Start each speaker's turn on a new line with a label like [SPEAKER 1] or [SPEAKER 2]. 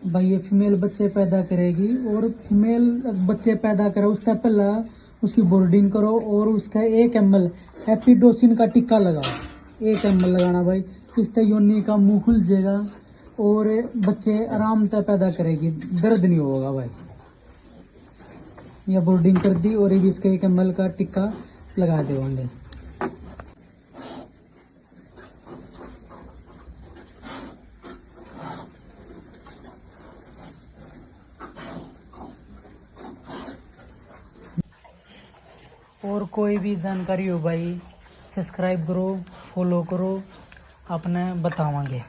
[SPEAKER 1] भाई ये फीमेल बच्चे पैदा करेगी, और फीमेल बच्चे पैदा करे उससे पहले उसकी बोर्डिंग करो और उसका 1 ml एपिडोसिन का टिक्का लगाओ। 1 ml लगाना भाई, इससे योनि का मुंह खुल जाएगा और बच्चे आराम से पैदा करेगी, दर्द नहीं होगा भाई। या बोर्डिंग कर दी और भी इसका 1 ml का टिक्का लगा देंगे। और कोई भी जानकारी हो भाई, सब्सक्राइब करो, फॉलो करो, अपने बतावांगे।